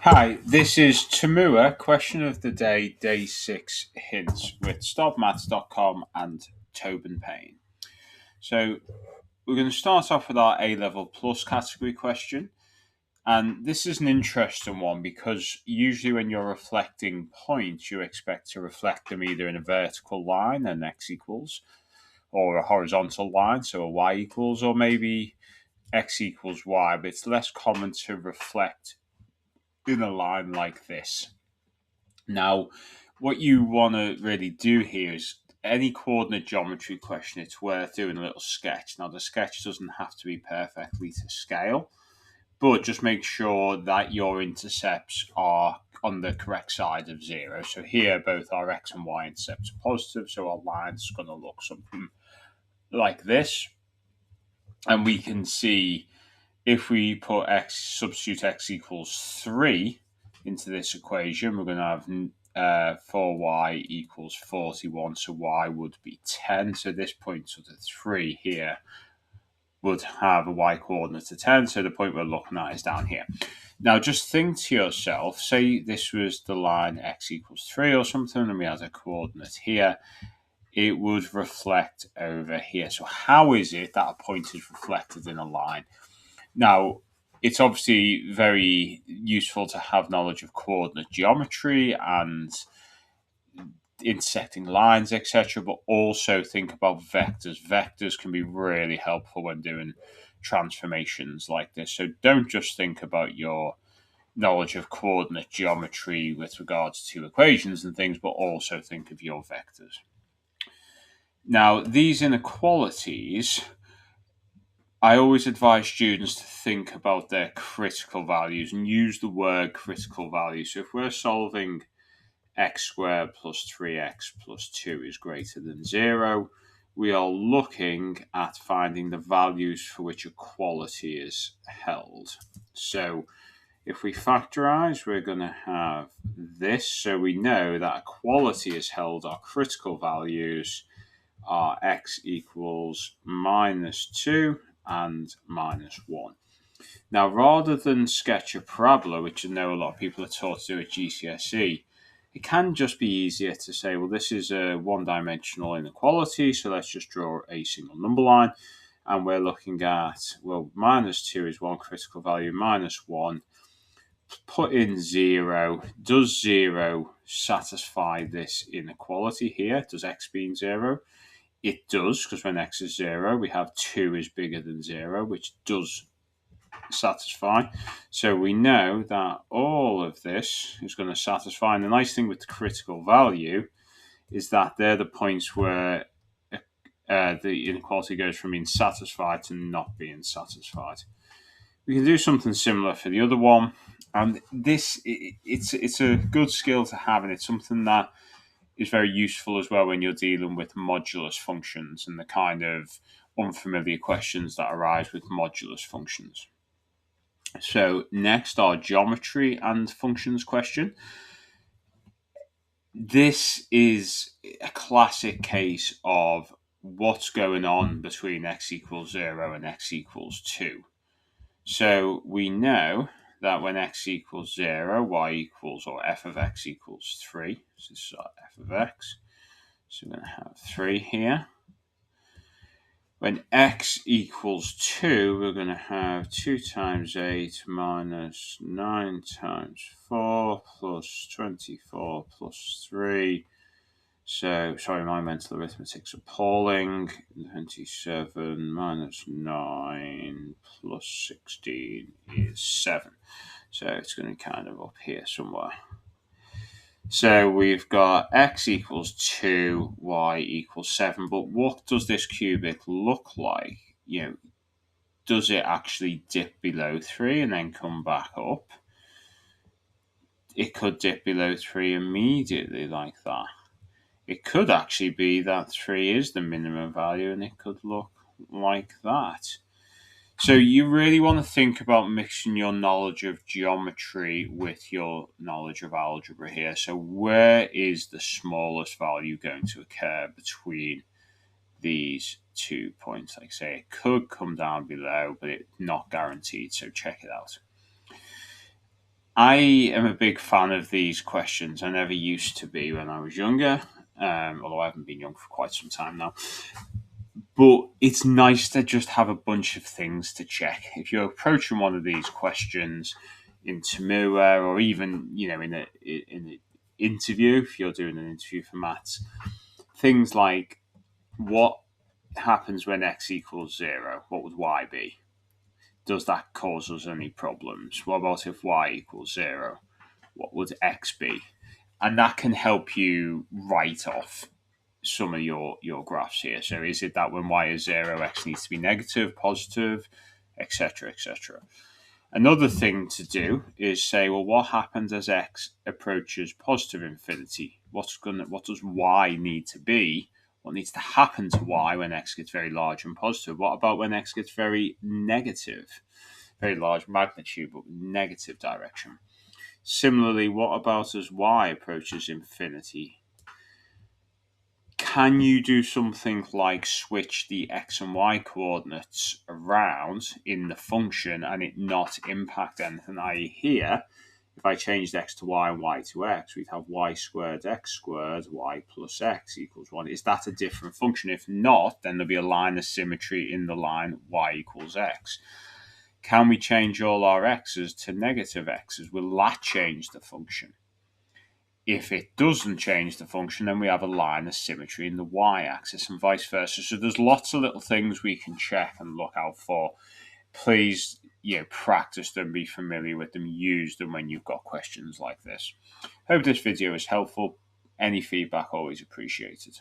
Hi, this is TMUA Question of the Day, Day 6 Hints with StopMaths.com and Tobin Payne. So, we're going to start off with our A Level Plus category question. And this is an interesting one because usually when you're reflecting points, you expect to reflect them either in a vertical line, an x equals, or a horizontal line, so a y equals, or maybe x equals y, but it's less common to reflect in a line like this. Now, what you want to really do here is any coordinate geometry question, it's worth doing a little sketch. Now, the sketch doesn't have to be perfectly to scale, but just make sure that your intercepts are on the correct side of zero. So here, both our x and y intercepts are positive, so our line's going to look something like this. And we can see if we put substitute x equals 3 into this equation, we're going to have 4y equals 41, so y would be 10. So this point to the 3 here would have a y coordinate of 10, so the point we're looking at is down here. Now just think to yourself, say this was the line x equals 3 or something, and we had a coordinate here, it would reflect over here. So how is it that a point is reflected in a line? Now, it's obviously very useful to have knowledge of coordinate geometry and intersecting lines, etc., but also think about vectors. Vectors can be really helpful when doing transformations like this. So don't just think about your knowledge of coordinate geometry with regards to equations and things, but also think of your vectors. Now, these inequalities, I always advise students to think about their critical values and use the word critical value. So if we're solving x squared plus 3x plus 2 is greater than 0, we are looking at finding the values for which equality is held. So if we factorize, we're going to have this. So we know that equality is held, our critical values are x equals minus 2 and minus 1. Now, rather than sketch a parabola, which I know a lot of people are taught to do at GCSE, it can just be easier to say, well, this is a one-dimensional inequality, so let's just draw a single number line. And we're looking at, well, minus 2 is one critical value, minus 1. Put in 0. Does 0 satisfy this inequality here? Does x being 0? It does, because when x is 0, we have 2 is bigger than 0, which does satisfy. So we know that all of this is going to satisfy. And the nice thing with the critical value is that they're the points where the inequality goes from being satisfied to not being satisfied. We can do something similar for the other one. And this, it's a good skill to have, and it's something that is very useful as well when you're dealing with modulus functions and the kind of unfamiliar questions that arise with modulus functions. So next, our geometry and functions question. This is a classic case of what's going on between x equals 0 and x equals 2. So we know that when x equals 0, y equals, or f of x equals 3. So this is our f of x. So we're going to have 3 here. When x equals 2, we're going to have 2 times 8 minus 9 times 4 plus 24 plus 3. So, sorry, my mental arithmetic's appalling. 27 minus 9 plus 16 is 7. So it's going to be kind of up here somewhere. So we've got x equals 2, y equals 7. But what does this cubic look like? Does it actually dip below 3 and then come back up? It could dip below 3 immediately like that. It could actually be that 3 is the minimum value and it could look like that. So you really want to think about mixing your knowledge of geometry with your knowledge of algebra here. So where is the smallest value going to occur between these 2 points? Like I say, it could come down below, but it's not guaranteed, so check it out. I am a big fan of these questions. I never used to be when I was younger, although I haven't been young for quite some time now. But it's nice to just have a bunch of things to check. If you're approaching one of these questions in TMUA, or even in an interview, if you're doing an interview for maths, things like what happens when x equals 0? What would y be? Does that cause us any problems? What about if y equals 0? What would x be? And that can help you write off some of your graphs here. So is it that when y is 0, x needs to be negative, positive, etc., etc.? Another thing to do is say, well, what happens as x approaches positive infinity? What does y need to be? What needs to happen to y when x gets very large and positive? What about when x gets very negative? Very large magnitude, but negative direction. Similarly, what about as y approaches infinity? Can you do something like switch the x and y coordinates around in the function and it not impact anything? I.e. here, if I changed x to y and y to x, we'd have y squared x squared, y plus x equals 1. Is that a different function? If not, then there'll be a line of symmetry in the line y equals x. Can we change all our x's to negative x's? Will that change the function? If it doesn't change the function, then we have a line of symmetry in the y-axis and vice versa. So there's lots of little things we can check and look out for. Please, practice them, be familiar with them, use them when you've got questions like this. Hope this video is helpful. Any feedback always appreciated.